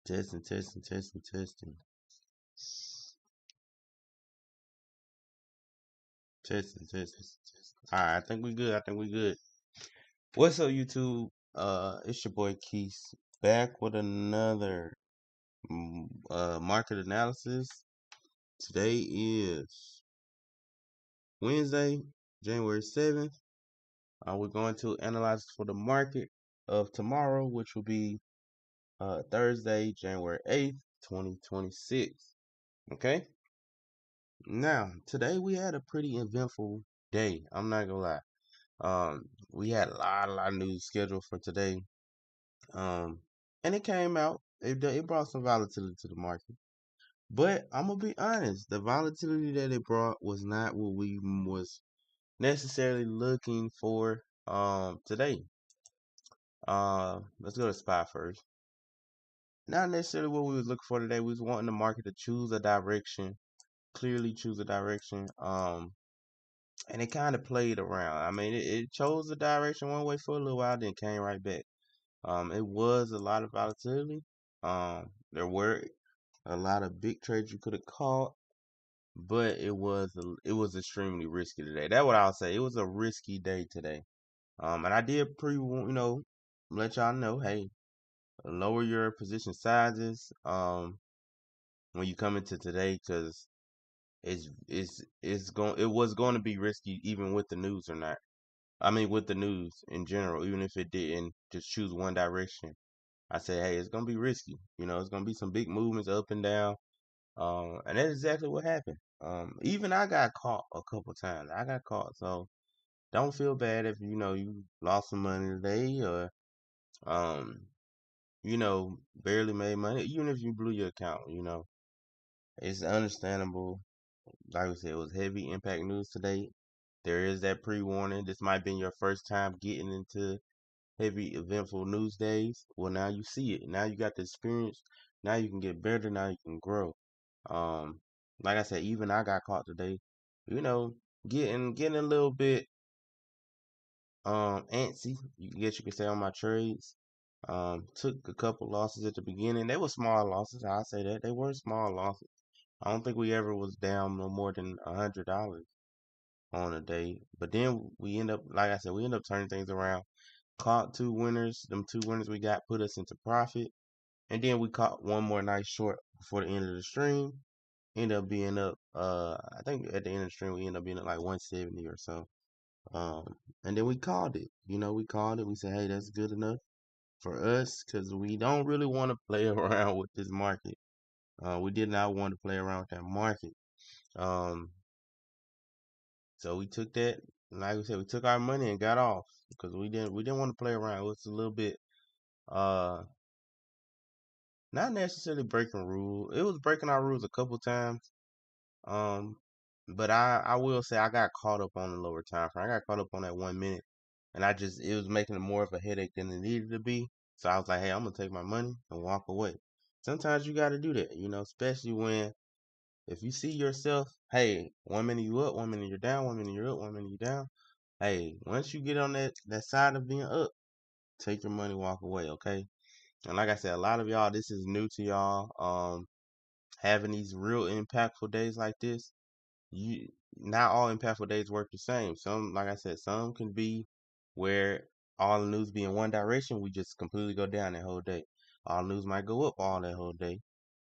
Testing, testing, testing, testing, testing, testing, testing. All right, I think we good. I think we good. What's up, YouTube? It's your boy Keith back with another market analysis. Today is Wednesday, January 7th. We're going to analyze for the market of tomorrow, which will be Thursday, January 8th, 2026. Okay. Now, today we had a pretty eventful day. I'm not gonna lie. We had a lot of news scheduled for today. And it came out. It brought some volatility to the market. But I'm gonna be honest, the volatility that it brought was not what we was necessarily looking for. Today. Let's go to SPY first. Not necessarily what we was looking for today. We was wanting the market to choose a direction, clearly choose a direction. And it kind of played around. I mean, it chose the direction one way for a little while, then came right back. It was a lot of volatility. There were a lot of big trades you could have caught, but it was extremely risky today. That's what I'll say. It was a risky day today. And I did let y'all know, hey, lower your position sizes. When you come into today, because it was going to be risky even with the news or not. I mean, with the news in general, even if it didn't just choose one direction, I say, hey, it's gonna be risky. It's gonna be some big movements up and down. And that's exactly what happened. Even I got caught a couple times. I got caught, so don't feel bad if you lost some money today or um, barely made money. Even if you blew your account, it's understandable. Like we said, it was heavy impact news today. There is that pre-warning. This might be your first time getting into heavy eventful news days. Well, now you see it. Now you got the experience. Now you can get better. Now you can grow. Um, like I said, even I got caught today. You know, getting a little bit antsy. You could say on my trades. Took a couple losses at the beginning. They were small losses. I'll say that they were small losses. I don't think we ever was down no more than $100 on a day. But then we end up, like I said, we end up turning things around. Caught two winners. Them two winners we got put us into profit. And then we caught one more nice short before the end of the stream. End up being up, I think at the end of the stream we end up being at like 170 or so. Um, and then we called it. We called it. We said, hey, that's good enough for us because we don't really want to play around with this market. We did not want to play around with that market. Um, so we took that, like we said, we took our money and got off because we didn't want to play around. It was a little bit, uh, not necessarily breaking rules. It was breaking our rules a couple times. Um, but I will say I got caught up on the lower time frame. I got caught up on that 1 minute, and it was making it more of a headache than it needed to be. So I was like, hey, I'm gonna take my money and walk away. Sometimes you got to do that, especially when if you see yourself, hey, 1 minute you up, 1 minute you're down, 1 minute you're up, 1 minute you're down. Hey, once you get on that side of being up, take your money, walk away, okay? And like I said, a lot of y'all, this is new to y'all. Having these real impactful days like this, you not all impactful days work the same. Some, like I said, some can be where all the news be in one direction, we just completely go down that whole day. All news might go up all that whole day.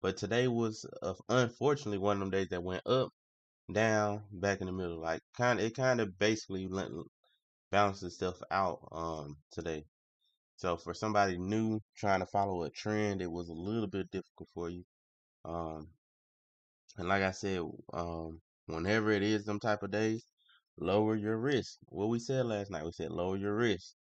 But today was unfortunately one of them days that went up, down, back in the middle. Like it kind of basically balanced itself out today. So for somebody new trying to follow a trend, it was a little bit difficult for you. Um, and like I said, whenever it is them type of days, lower your risk. What we said last night, we said lower your risk.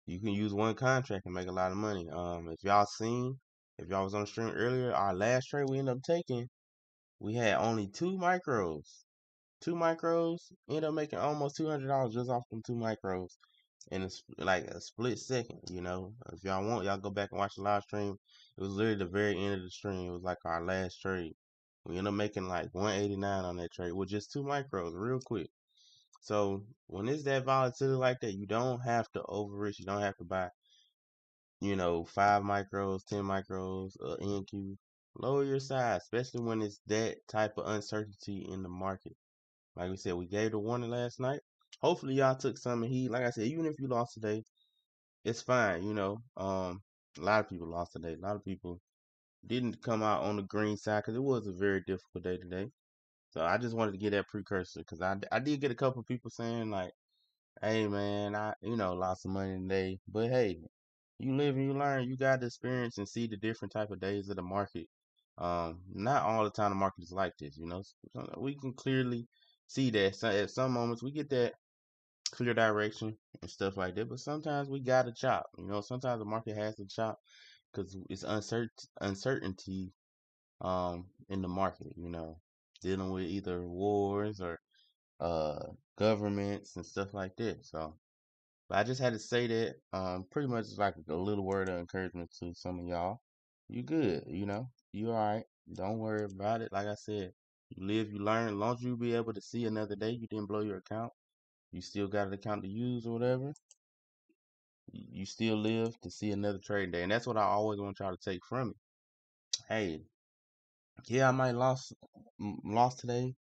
You can use one contract and make a lot of money. If y'all was on stream earlier, our last trade we ended up taking, we had only two micros. Two micros, ended up making almost $200 just off them two micros in like a split second. If y'all want, y'all go back and watch the live stream. It was literally the very end of the stream. It was like our last trade. We ended up making like 189 on that trade with just two micros, real quick. So when it's that volatility like that, you don't have to over risk. You don't have to buy 5 micros, 10 micros, NQ. Lower your size, especially when it's that type of uncertainty in the market. Like we said, we gave the warning last night. Hopefully y'all took some heed. Like I said, even if you lost today, it's fine. A lot of people lost today. A lot of people didn't come out on the green side because it was a very difficult day today. So I just wanted to get that precursor because I did get a couple of people saying like, "Hey man, I lost some money today," but hey, you live and you learn. You got to experience and see the different type of days of the market. Not all the time the market is like this. We can clearly see that at some moments we get that clear direction and stuff like that, but sometimes we got to chop. Sometimes the market has to chop because it's uncertainty in the market. Dealing with either wars or uh governments and stuff like that. So. But I just had to say that. Pretty much like a little word of encouragement to some of y'all. You good, You alright. Don't worry about it. Like I said, you live, you learn. As long as you be able to see another day, you didn't blow your account. You still got an account to use or whatever. You still live to see another trading day, and that's what I always want y'all to take from it. Hey, yeah, I might lost today.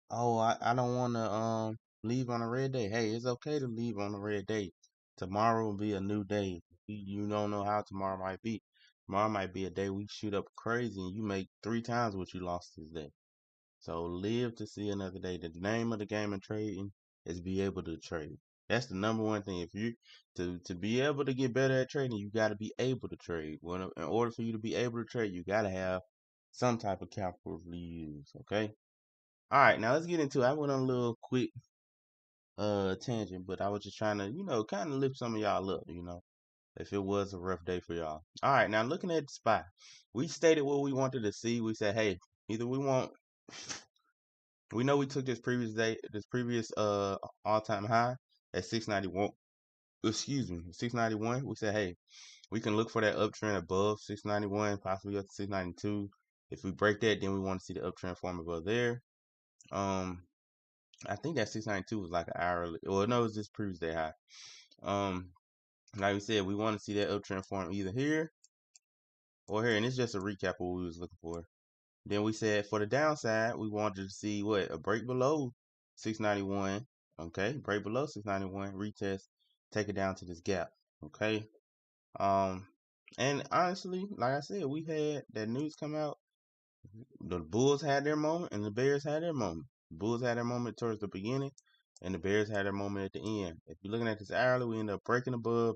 Oh, I don't want to leave on a red day. Hey, it's okay to leave on a red day. Tomorrow will be a new day. You don't know how tomorrow might be. Tomorrow might be a day we shoot up crazy and you make 3 times what you lost this day. So live to see another day. The name of the game in trading is be able to trade. That's the number one thing. If you to be able to get better at trading, you got to be able to trade. In order for you to be able to trade, you got to have some type of capital to use. Okay. All right, now let's get into it. I went on a little quick tangent, but I was just trying to, kind of lift some of y'all up, if it was a rough day for y'all. All right, now looking at the spot, we stated what we wanted to see. We said, hey, either we know we took this previous all-time high at 691. Excuse me, 691. We said, hey, we can look for that uptrend above 691, possibly up to 692. If we break that, then we want to see the uptrend form above there. I think that 692 was like an hourly. Well, no, it was just previous day high. Like we said, we want to see that uptrend form either here or here, and it's just a recap of what we was looking for. Then we said for the downside, we wanted to see a break below 691. Okay, break below 691, retest, take it down to this gap. Okay. And honestly, like I said, we had that news come out. The Bulls had their moment and the Bears had their moment. The Bulls had their moment towards the beginning and the Bears had their moment at the end. If you're looking at this hourly, we end up breaking above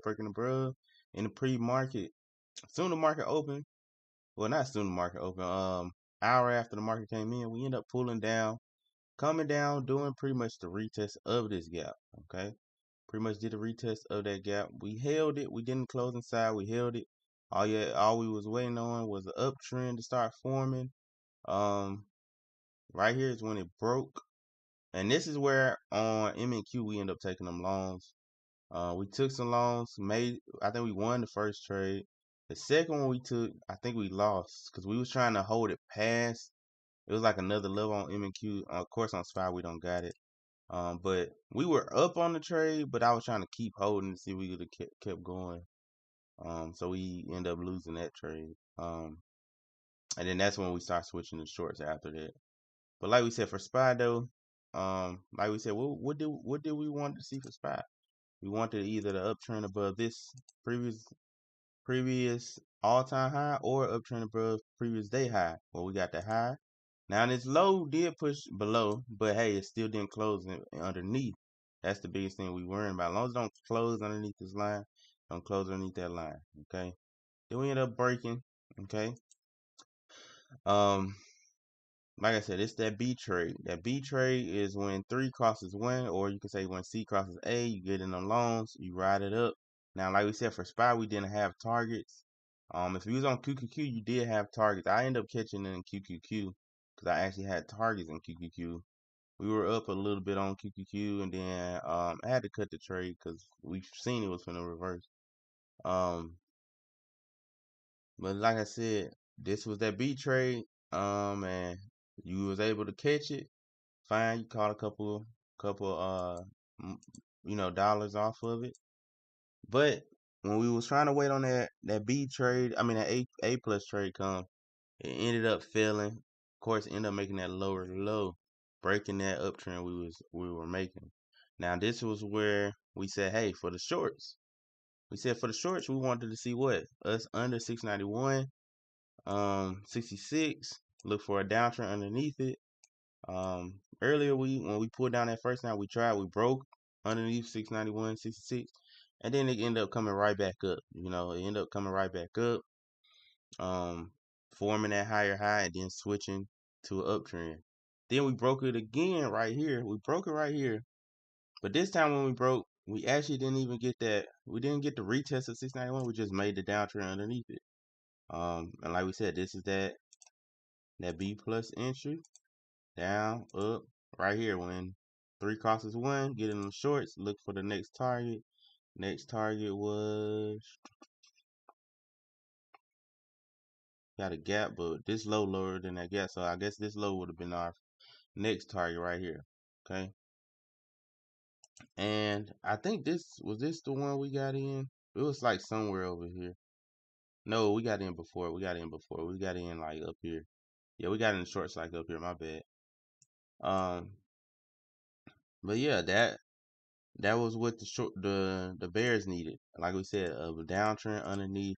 in the pre-market. Soon the market opened. Well, not soon the market opened. Hour after the market came in, we end up pulling down, coming down, doing pretty much the retest of this gap. Okay. Pretty much did a retest of that gap. We held it. We didn't close inside. We held it. All we was waiting on was an uptrend to start forming. Right here is when it broke. And this is where on M&Q we end up taking them loans. We took some loans, I think we won the first trade. The second one we took, I think we lost because we was trying to hold it past. It was like another level on M&Q. Of course on SPY we don't got it. But we were up on the trade, but I was trying to keep holding to see if we could have kept going. So we end up losing that trade. And then that's when we start switching to shorts after that. But like we said for SPY though, like we said, what did we want to see for SPY? We wanted either the uptrend above this previous all-time high or uptrend above previous day high. Well, we got the high. Now this low did push below, but hey, it still didn't close underneath. That's the biggest thing we worrying about. As long as it don't close underneath this line, don't close underneath that line. Okay. Then we end up breaking. Okay. Like I said, it's that B trade. That B trade is when 3 crosses 1, or you can say when C crosses A, you get in them loans, you ride it up. Now, like we said, for SPY, we didn't have targets. If you was on QQQ, you did have targets. I ended up catching in QQQ because I actually had targets in QQQ. We were up a little bit on QQQ, and then I had to cut the trade because we've seen it was going to reverse. But like I said, this was that B trade. And you was able to catch it. Fine, you caught a couple dollars off of it. But when we was trying to wait on that B trade, I mean that A plus trade come, it ended up failing. Of course, ended up making that lower low, breaking that uptrend we were making. Now this was where we said, hey, for the shorts, we wanted to see what us under 691, 66. Look for a downtrend underneath it. Earlier when we pulled down that first time we broke underneath 691, 66, and then it ended up coming right back up. You know, it ended up coming right back up, um, forming that higher high and then switching to an uptrend. Then we broke it again right here. We broke it right here, but this time when we broke, we actually didn't even get that. We didn't get the retest of 691. We just made the downtrend underneath it. And like we said, this is that B plus entry. Down, up, right here. When 3 crosses 1, get in the shorts, look for the next target. Next target was, got a gap, but this low lower than that gap, so I guess this low would have been our next target right here. Okay. And I think this the one we got in? It was like somewhere over here. No, we got in before. We got in like up here. Yeah, we got in the shorts like up here, my bad. Um, but yeah, that was what the Bears needed. Like we said, a downtrend underneath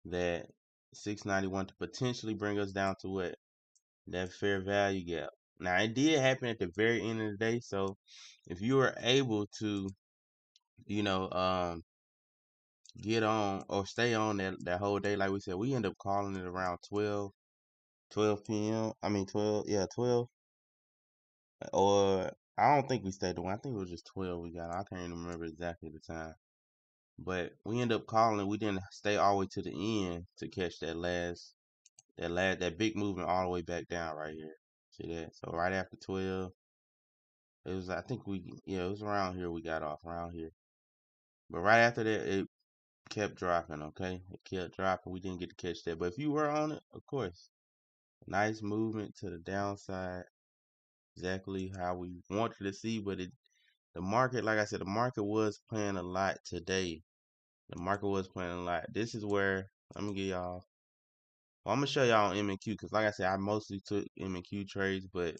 that 691 to potentially bring us down to what? That fair value gap. Now it did happen at the very end of the day, so if you were able to, you know, get on or stay on that whole day, like we said, we end up calling it around 12 p.m. I mean 12, yeah, 12. Or I don't think we stayed the one. I think it was just 12 we got. I can't even remember exactly the time. But we end up calling. We didn't stay all the way to the end to catch that big movement all the way back down right here. See that? So right after 12, it was I think it was around here we got off around here. But right after that, it kept dropping. Okay, it kept dropping. We didn't get to catch that. But if you were on it, of course, nice movement to the downside. Exactly how we wanted to see, but the market, like I said, the market was playing a lot today. The market was playing a lot. This is where let me get y'all. Well, I'm gonna show y'all on M&Q because, like I said, I mostly took M&Q trades, but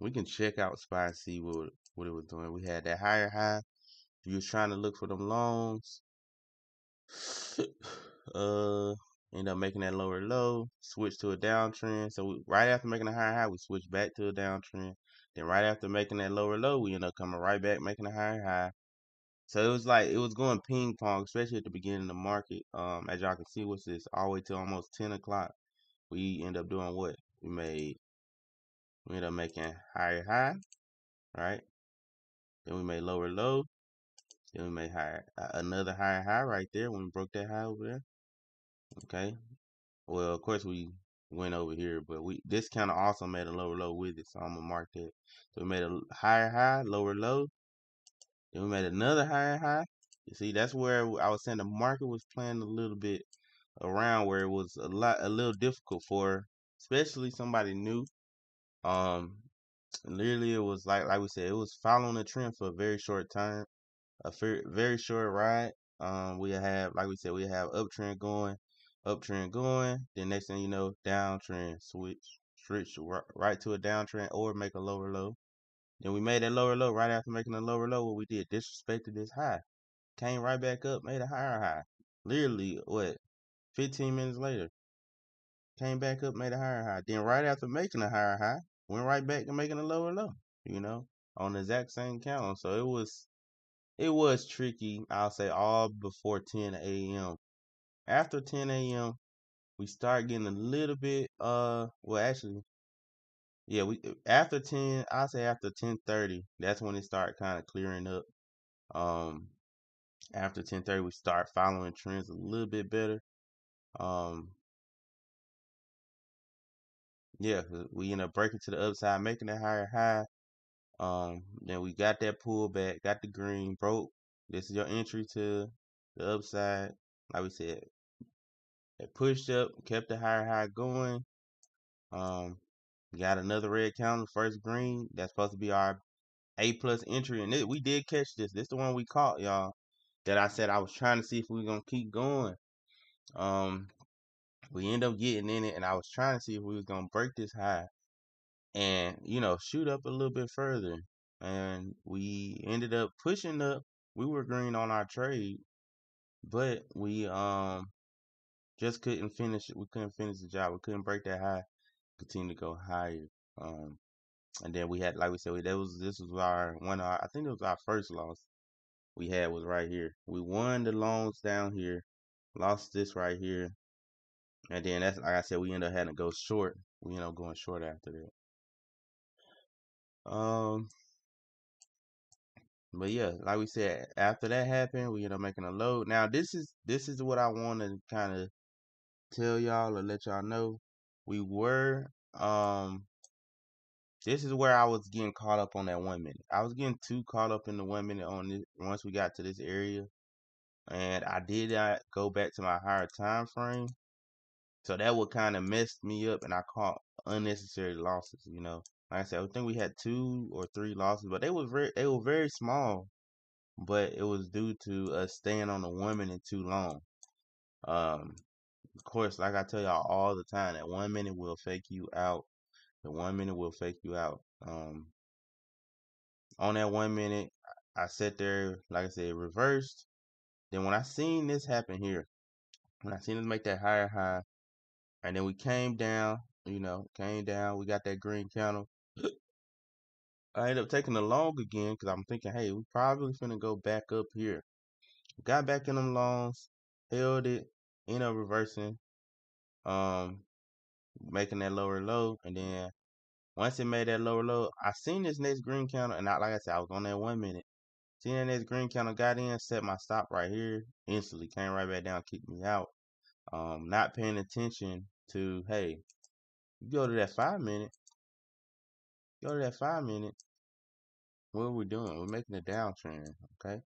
we can check out SPY and see what it was doing. We had that higher high. If you was trying to look for them longs, uh, end up making that lower low, switch to a downtrend. So right after making a higher high, we switched back to a downtrend. Then right after making that lower low, we end up coming right back making a higher high. So it was like it was going ping pong, especially at the beginning of the market. As y'all can see, what's this all the way to almost 10 o'clock. We end up doing what? We end up making higher high, right? Then we made lower low. Then we made higher another higher high right there when we broke that high over there. Okay. Well, of course we went over here, but this kind of also made a lower low with it, so I'm gonna mark that. So we made a higher high, lower low. Then we made another higher high. You see, that's where I was saying the market was playing a little bit around where it was a little difficult for, especially somebody new. Um, Literally, it was like we said, it was following the trend for a very short time, a very short ride. We have, like we said, we have uptrend going. Then next thing you know, downtrend, switch right to a downtrend or make a lower low. Then we made that lower low right after making a lower low. What we did, disrespected this high, came right back up, made a higher high. Literally, what, 15 minutes later, came back up, made a higher high. Then right after making a higher high, went right back to making a lower low. You know, on the exact same count. So it was tricky. I'll say all before 10 a.m. After 10 a.m., we start getting a little bit. Well, actually, yeah, we after 10. I'll say after 10:30. That's when it started kind of clearing up. Um, After 10:30, we start following trends a little bit better. Um, yeah, we end up breaking to the upside, making a higher high. Then we got that pullback, got the green, broke. This is your entry to the upside. Like we said, it pushed up, kept the higher high going. Um, got another red counter, first green. That's supposed to be our A plus entry, and we did catch this. This the one we caught, y'all. that I said I was trying to see if we were gonna keep going. We ended up getting in it, and I was trying to see if we was gonna break this high and shoot up a little bit further. And we ended up pushing up. We were green on our trade, but we just couldn't finish it. We couldn't finish the job. We couldn't break that high. Continue to go higher. And then we had, like we said, this was our one. I think it was our first loss we had was right here. We won the loans down here, lost this right here, and then that's like I said, we ended up having to go short. We ended up going short after that. But yeah, like we said, after that happened, we ended up making a load. Now this is what I want to kind of tell y'all or let y'all know. We were this is where I was getting caught up on that 1 minute. I was getting too caught up in the 1 minute on this once we got to this area. And I did not go back to my higher time frame. So that would kind of mess me up and I caught unnecessary losses, Like I said, I think we had 2 or 3 losses, but they were very small. But it was due to us staying on the 1 minute too long. Of course, like I tell y'all all the time, that 1 minute will fake you out. The 1 minute will fake you out. On that 1 minute, I sat there, like I said, reversed. Then when I seen this happen here, when I seen us make that higher high, and then we came down, we got that green candle. I ended up taking the long again because I'm thinking, hey, we probably finna go back up here. Got back in them longs, held it, ended up reversing, making that lower low, and then once it made that lower low, I seen this next green candle, and like I said, I was on that 1 minute. Seen that next green candle, got in, set my stop right here, instantly came right back down, kicked me out. Not paying attention to, hey, you go to that 5 minute, what are we doing? We're making a downtrend, okay?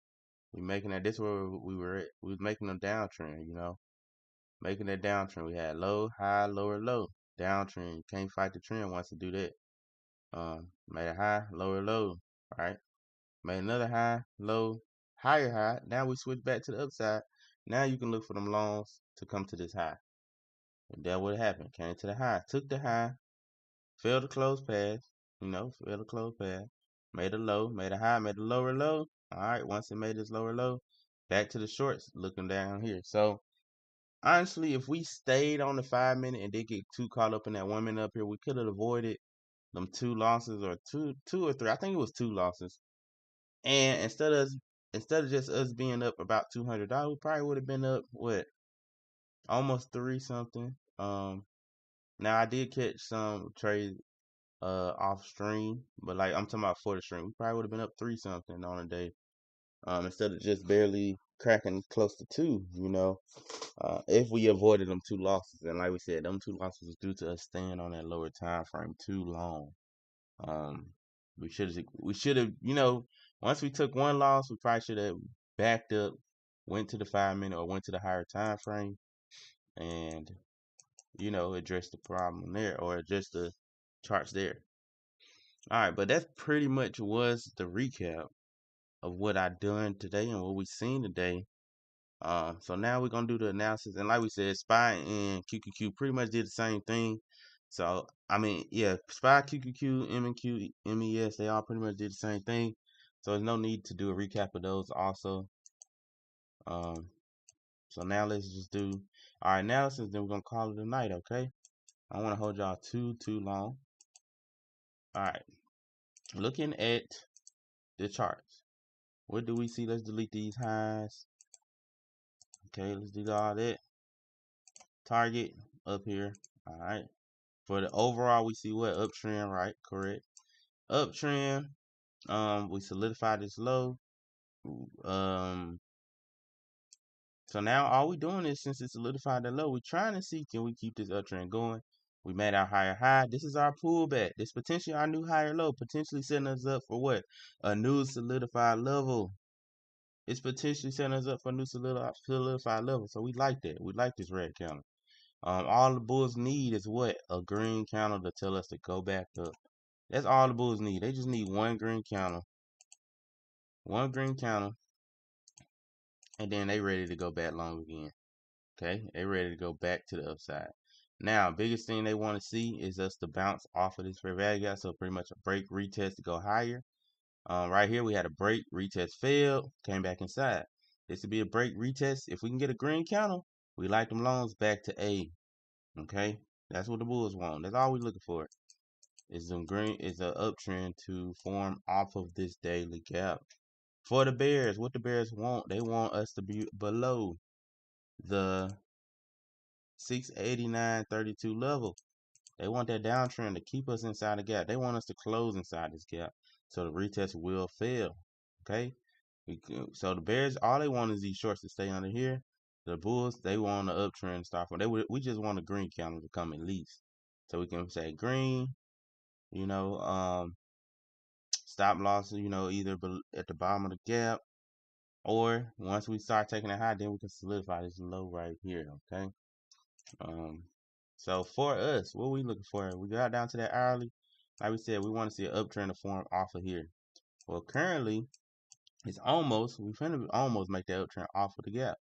We making that, this is where we were at. We was making a downtrend, making that downtrend. We had low, high, lower, low, downtrend. You can't fight the trend once you do that. Made a high, lower, low, right? Made another high, low, higher high. Now we switch back to the upside. Now you can look for them longs to come to this high. And that what happened. Came to the high. Took the high. Failed to close pass. Failed to close pass. Made a low. Made a high. Made a lower low. Alright, once it made this lower low, back to the shorts looking down here. So honestly, if we stayed on the 5 minute and did get too caught up in that 1 minute up here, we could have avoided them 2 losses or two or 3. I think it was 2 losses. And instead of just us being up about $200, we probably would have been up almost 3 something. Now I did catch some trades off stream, but like I'm talking about for the stream, we probably would have been up 3 something on a day. Instead of just barely cracking close to 2, if we avoided them 2 losses. And like we said, them 2 losses was due to us staying on that lower time frame too long. We should have, once we took 1 loss, we probably should have backed up, went to the 5 minute or went to the higher time frame, and address the problem there or address the charts there. All right, but that pretty much was the recap of what I done today and what we seen today. So now we're gonna do the analysis, and like we said, SPY and QQQ pretty much did the same thing. So I mean, yeah, SPY, QQQ, MNQ, MES, they all pretty much did the same thing. So there's no need to do a recap of those also. So now let's just do our analysis, then we're gonna call it a night, okay? I don't want to hold y'all too long. All right, looking at the charts, what do we see? Let's delete these highs. Okay, let's do all that. Target up here. All right. For the overall, we see what uptrend, right? Correct. Uptrend. We solidified this low. So now all we doing is, since it solidified the low, we're trying to see, can we keep this uptrend going? We made our higher high. This is our pullback. This potentially our new higher low, potentially setting us up for what? A new solidified level. It's potentially setting us up for a new solidified level. So we like that. We like this red candle. All the bulls need is what? A green candle to tell us to go back up. That's all the bulls need. They just need one green candle. One green candle. and then they ready to go back long again. Okay, they ready to go back to the upside. Now, biggest thing they want to see is us to bounce off of this fair value gap. So pretty much a break, retest to go higher. Right here we had a break, retest failed, came back inside. This would be a break, retest. If we can get a green candle, we like them loans back to A. Okay, that's what the bulls want. That's all we're looking for. Is some green, is an uptrend to form off of this daily gap. For the bears, what the bears want, they want us to be below the 689.32 level. They want that downtrend to keep us inside the gap. They want us to close inside this gap, so the retest will fail. Okay, so the bears, all they want is these shorts to stay under here. The bulls, they want the uptrend to start from. We just want a green candle to come at least, so we can say green. You know, stop loss. You know, either at the bottom of the gap, or once we start taking it high, then we can solidify this low right here. Okay. Um, so for us, what we looking for? We got down to that hourly. Like we said, we want to see an uptrend to form off of here. Well, currently, it's almost, we finna almost make that uptrend off of the gap.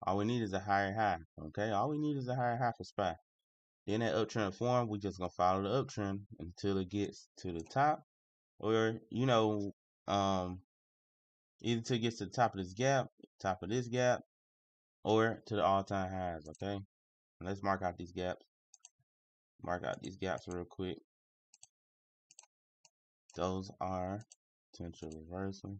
All we need is a higher high, okay? All we need is a higher high for SPY. Then that uptrend form, we just gonna follow the uptrend until it gets to the top, or either till it gets to the top of this gap, or to the all-time highs, okay? And let's mark out these gaps. Mark out these gaps real quick. Those are potential reversal.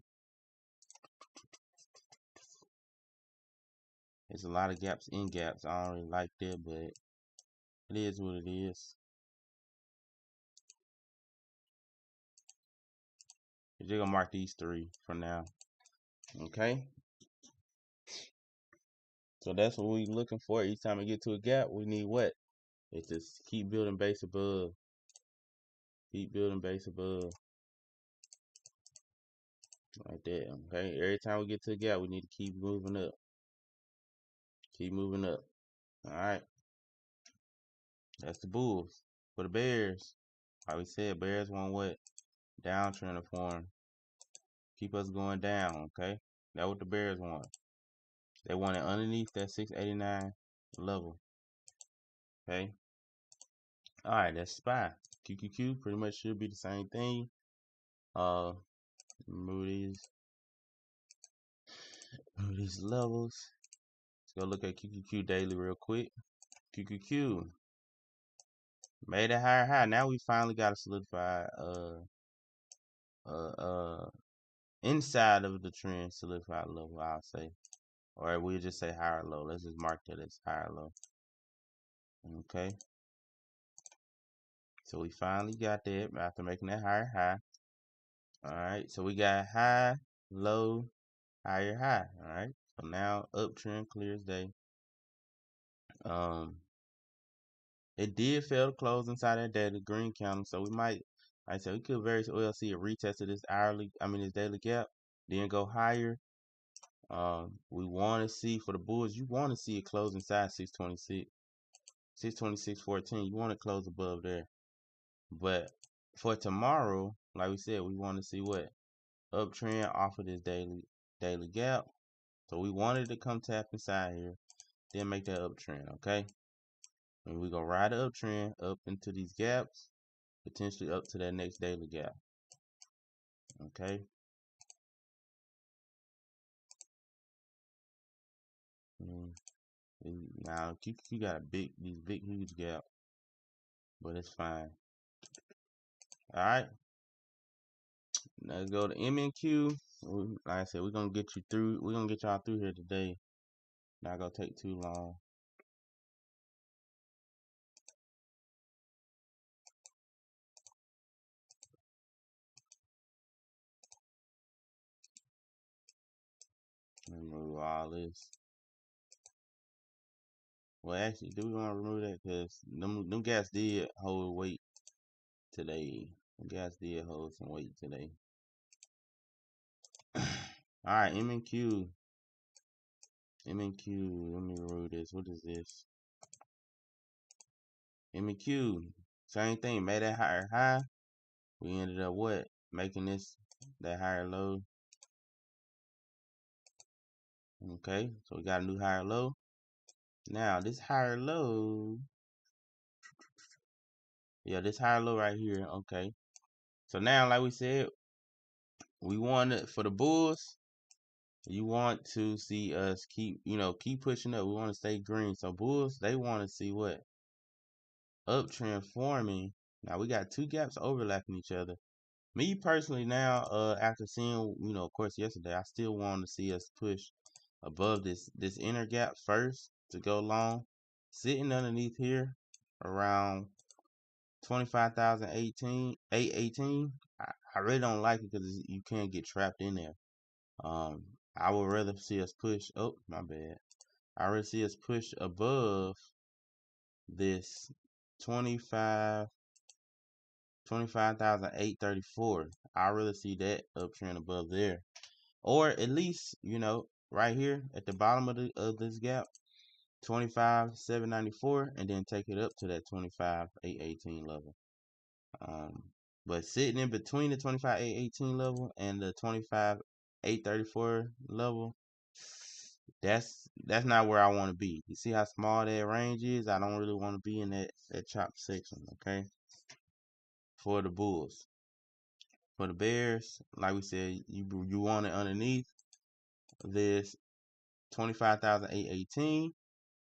There's a lot of gaps in gaps. I don't really like that, but it is what it is. We're just gonna mark these three for now. Okay. So that's what we're looking for. Each time we get to a gap, we need what? It's just keep building base above. Keep building base above. Like that. Okay. Every time we get to a gap, we need to keep moving up. Keep moving up. Alright. That's the bulls. For the bears, like we said, bears want what? Downtrend to form. Keep us going down, okay? That's what the bears want. They want it underneath that 689 level. Okay. Alright, that's SPY. QQQ pretty much should be the same thing. Remove these levels. Let's go look at QQQ daily real quick. QQQ made a higher high. Now we finally got a solidified inside of the trend solidified level, I'll say. Or we'll just say higher low. Let's just mark that as higher low. Okay. So we finally got that after making that higher high. Alright, so we got high, low, higher high. Alright. So now uptrend clear as day. It did fail to close inside that daily green candle, so we might, like I said, we could very well see a retest of this this daily gap, then go higher. We want to see for the bulls, you want to see it close inside 626, 626.14. You want to close above there. But for tomorrow, like we said, we want to see what uptrend off of this daily gap. So we wanted to come tap inside here, then make that uptrend, okay? And we're gonna ride the uptrend up into these gaps, potentially up to that next daily gap. Okay. Now QQ got these big huge gap, but it's fine. All right. Let's go to MNQ. Like I said, we're gonna get you through. We're gonna get y'all through here today. Not gonna take too long. Remove all this. Well, actually, do we want to remove that? Because them gas did hold weight today. The gas did hold some weight today. All right, MNQ. MNQ. Let me remove this. What is this? MNQ. Same thing. Made that higher high. We ended up what? Making this that higher low. Okay, so we got a new higher low. Now this higher low, yeah, this higher low right here. Okay, so now, like we said, we want it for the bulls. You want to see us keep, keep pushing up. We want to stay green. So bulls, they want to see what? Uptrend forming. Now we got two gaps overlapping each other. Me personally now, after seeing, of course yesterday, I still want to see us push above this inner gap first to go long. Sitting underneath here around 25,018, 818. I really don't like it because you can't get trapped in there. I would rather see us push. Oh, my bad. I rather see us push above this 25,834. I really see that uptrend above there, or at least right here at the bottom of this gap, 25,794, and then take it up to that 25,818 level. But sitting in between the 25,818 level and the 25,834 level, that's not where I want to be. You see how small that range is? I don't really want to be in that chop section, okay? For the bulls. For the bears, like we said, you want it underneath this 25,818.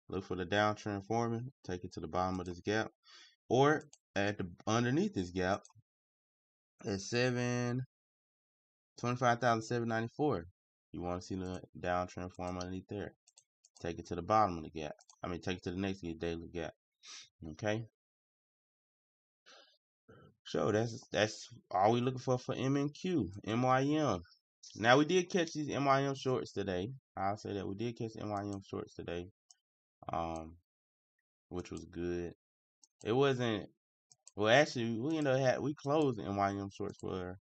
Look for the downtrend forming, take it to the bottom of this gap, or at the underneath this gap at 25,794. You want to see the downtrend form underneath there. Take it to the bottom of the gap. Take it to the next daily gap. Okay. So that's all we looking for MNQ, MYM. Now we did catch these MYM shorts today. I'll say that we did catch MYM shorts today, which was good. It wasn't. Well, actually, we closed the MYM shorts for.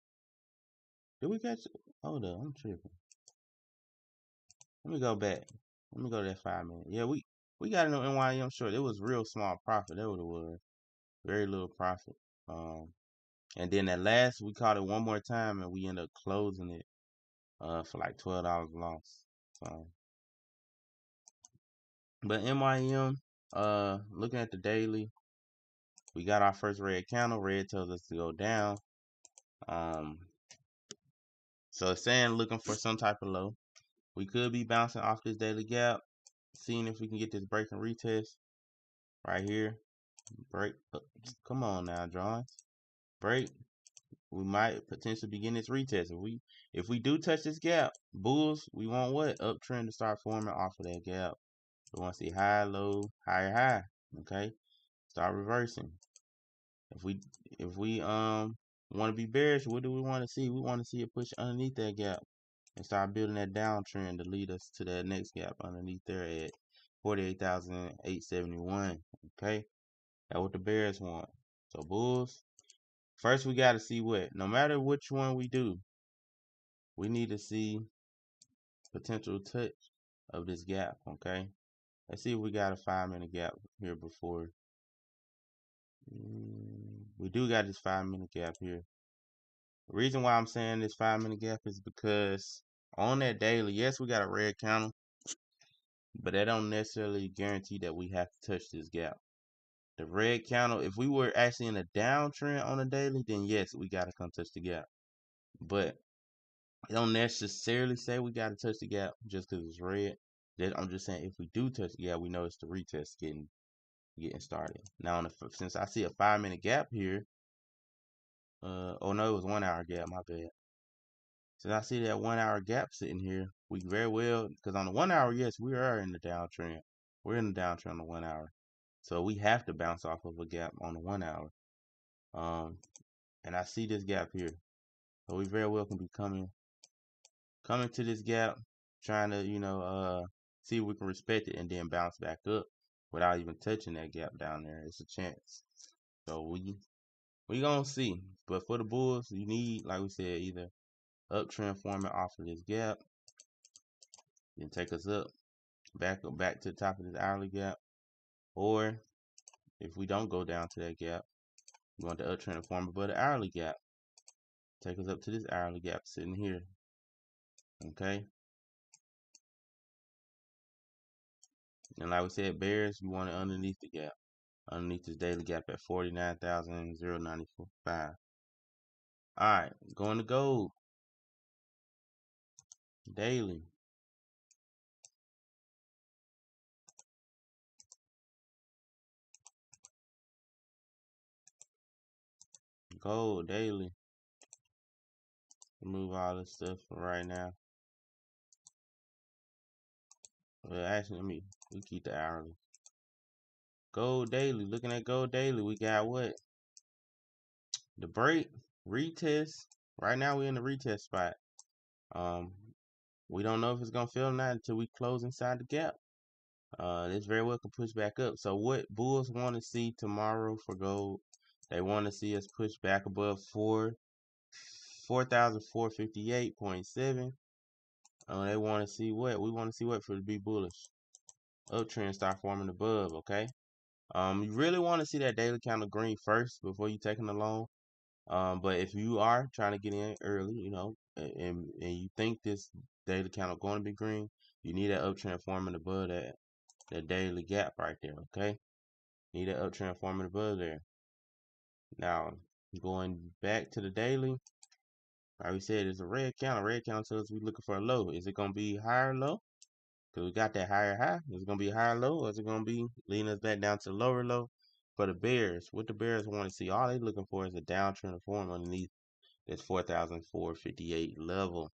Did we catch? Hold up, I'm tripping. Let me go back. Let me go to that 5 minute. Yeah, we got an NYM short. It was real small profit. That what it was. Very little profit. And then that last we caught it one more time and we ended up closing it for like $12 loss. So, but MYM, looking at the daily, we got our first red candle. Red tells us to go down. So it's saying looking for some type of low. We could be bouncing off this daily gap, seeing if we can get this break and retest right here. Break. Come on now, John. Break. We might potentially begin this retest. If we do touch this gap, bulls, we want what? Uptrend to start forming off of that gap. We want to see high, low, higher, high. Okay. Start reversing. If we want to be bearish, what do we want to see? We want to see it push underneath that gap and start building that downtrend to lead us to that next gap underneath there at 48,871. Okay. That's what the bears want. So bulls, first we got to see what, no matter which one we do, we need to see potential touch of this gap, okay? Let's see if we got a 5 minute gap here before. We do got this 5 minute gap here. The reason why I'm saying this 5 minute gap is because on that daily, yes, we got a red candle, but that don't necessarily guarantee that we have to touch this gap. The red candle, if we were actually in a downtrend on a daily, then yes, we got to come touch the gap. But it don't necessarily say we got to touch the gap just because it's red. I'm just saying if we do touch the gap, we know it's the retest getting started. Now, since I see a 5 minute gap here, oh no, it was 1 hour gap. My bad. Since I see that 1 hour gap sitting here, we very well, because on the 1 hour, yes, we are in the downtrend. We're in the downtrend on the 1 hour, so we have to bounce off of a gap on the 1 hour. And I see this gap here, so we very well can be coming to this gap, trying to see if we can respect it and then bounce back up without even touching that gap down there. It's a chance. So we gonna see. But for the bulls, you need, like we said, either uptrend forming off of this gap, then take us up back to the top of this hourly gap, or if we don't go down to that gap, we want the uptrend to form above the hourly gap, take us up to this hourly gap sitting here. Okay. And like we said, bears, you want it underneath the gap. Underneath this daily gap at 49,095. Alright, going to gold. Daily. Gold daily. Remove all this stuff for right now. Well, actually, we keep the hourly. Gold daily. Looking at gold daily, we got what? The break, retest. Right now, we're in the retest spot. We don't know if it's gonna fail or not until we close inside the gap. This very well could push back up. So what bulls want to see tomorrow for gold? They want to see us push back above 4,458.7. They want to see what? We want to see what for to be bullish. Uptrend start forming above, okay? You really want to see that daily candle green first before you taking the long. But if you are trying to get in early, you know, and you think this daily candle going to be green, you need that uptrend forming above that daily gap right there, okay? Need that uptrend forming above there. Now, going back to the daily, like we said, it's a red candle. Red candle tells us we're looking for a low. Is it going to be higher or low? Because we got that higher high. Is it going to be higher low, or is it going to be leading us back down to the lower low? For the bears, what the bears want to see, all they looking for is a downtrend to form underneath this 4,458 level.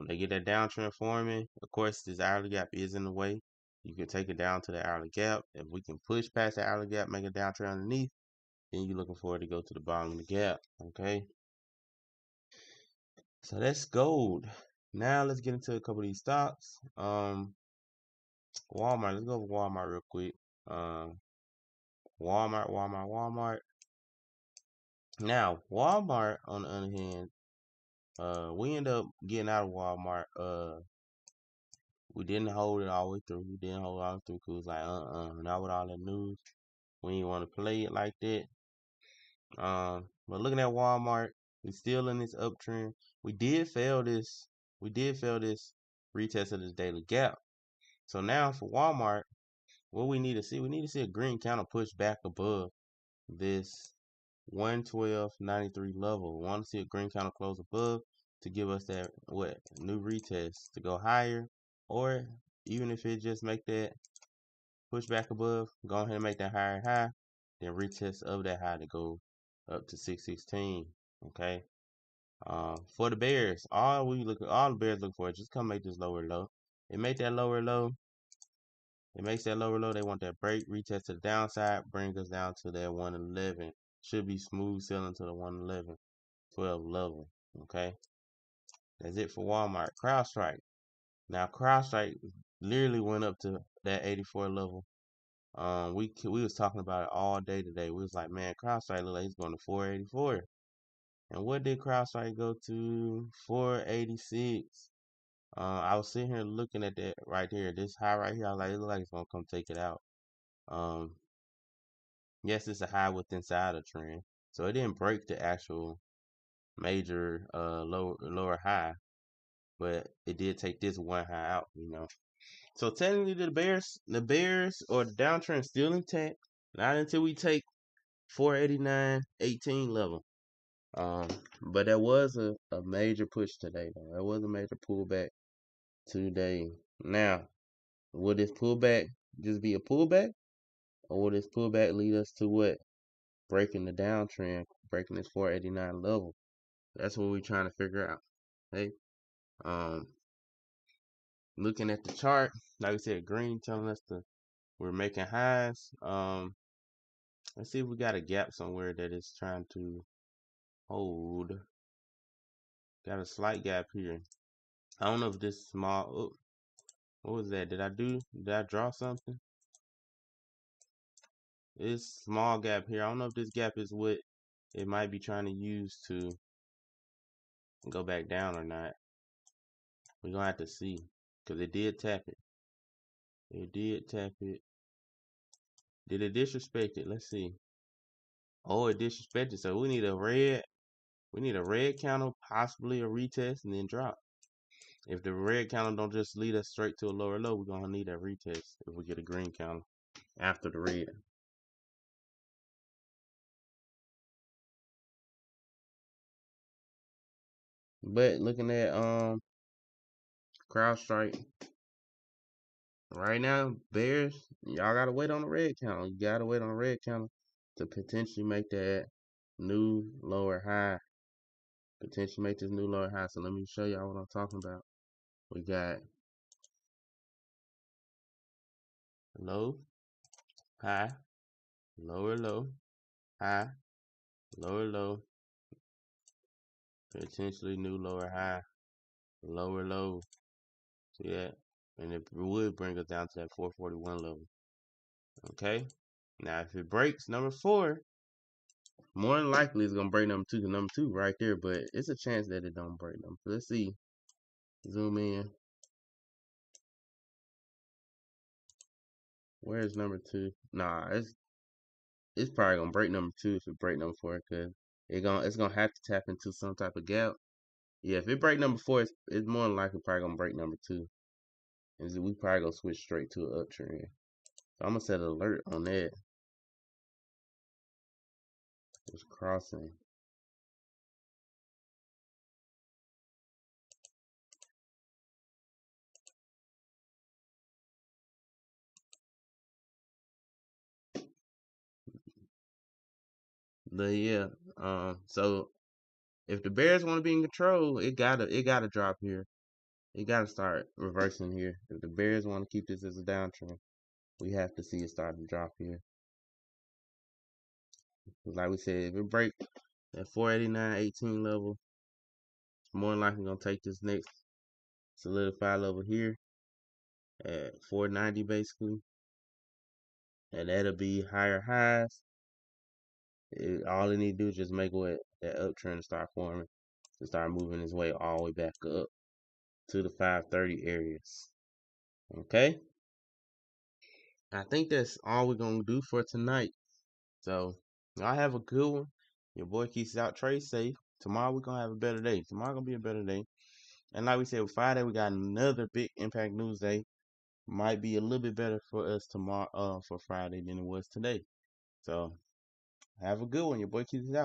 They get that downtrend forming. Of course, this hourly gap is in the way. You can take it down to the hourly gap. If we can push past the hourly gap, make a downtrend underneath, then you're looking for it to go to the bottom of the gap. Okay. So that's gold. Now let's get into a couple of these stocks. Walmart. Let's go over Walmart real quick. Walmart. Now, Walmart, on the other hand, we end up getting out of Walmart. We didn't hold it all the way through. We didn't hold it all the way through because it was like, not with all that news. We didn't want to play it like that. But looking at Walmart, we still in this uptrend. We did fail this retest of this daily gap. So now for Walmart, what we need to see a green candle push back above this 112.93 level. We want to see a green candle close above to give us that new retest to go higher, or even if it just make that push back above, go ahead and make that higher high, then retest of that high to go up to 616. Okay. For the bears, all the bears look for is just come make this lower low. It makes that lower low. It makes that lower low. They want that break, retest to the downside, bring us down to that 111. Should be smooth sailing to the 111, 12 level. Okay. That's it for Walmart. CrowdStrike. Now CrowdStrike literally went up to that 84 level. We was talking about it all day today. We was like, man, CrowdStrike look like he's going to 484. And what did CrowdStrike go to? 486. I was sitting here looking at that right here, this high right here. I was like, it look like it's gonna come take it out. Yes, it's a high within inside a trend, so it didn't break the actual major lower high, but it did take this one high out, you know. So technically, the bears or the downtrend still intact. Not until we take 489.18 level. But there was a major push today, though. There was a major pullback today. Now, will this pullback just be a pullback? Or will this pullback lead us to what? Breaking the downtrend, breaking this 489 level. That's what we're trying to figure out. Hey, looking at the chart, like I said, green telling us we're making highs. Let's see if we got a gap somewhere that is trying to hold. Got a slight gap here. I don't know if this small. Oh, what was that? Did I draw something? This small gap here. I don't know if this gap is what it might be trying to use to go back down or not. We're gonna have to see, because it did tap it. It did tap it. Did it disrespect it? Let's see. Oh, it disrespected. So we need a red candle, possibly a retest, and then drop. If the red counter don't just lead us straight to a lower low, we're gonna need that retest if we get a green counter after the red. But looking at CrowdStrike right now, bears, y'all gotta wait on the red counter. You gotta wait on the red counter to potentially make that new lower high. Potentially make this new lower high. So let me show y'all what I'm talking about. We got low, high, lower low, high, lower low, potentially new lower high, lower low. See that? And it would bring us down to that 441 level. Okay? Now, if it breaks number 4, more than likely it's going to break number 2, because number 2 right there, but it's a chance that it don't break number. Let's see. Zoom in. Where's number 2? Nah, it's probably going to break number 2 if it break number 4, because it's gonna have to tap into some type of gap. Yeah, if it break number 4, it's more than likely probably going to break number 2. And we probably going to switch straight to an uptrend. So I'm going to set an alert on that. It's crossing. But yeah, so if the Bears want to be in control, it gotta drop here. It gotta start reversing here. If the Bears want to keep this as a downtrend, we have to see it start to drop here. Like we said, if it break that 489.18 level, it's more than likely gonna take this next solidified level here at 490 basically, and that'll be higher highs. All it need to do is just make what that uptrend to start forming, to start moving its way all the way back up to the 530 areas. Okay, I think that's all we're gonna do for tonight. So y'all have a good one. Your boy keeps out. Trade safe. Tomorrow we're gonna have a better day. Tomorrow gonna be a better day. And like we said, Friday we got another big impact news day. Might be a little bit better for us tomorrow, for Friday than it was today. So have a good one. Your boy keeps out.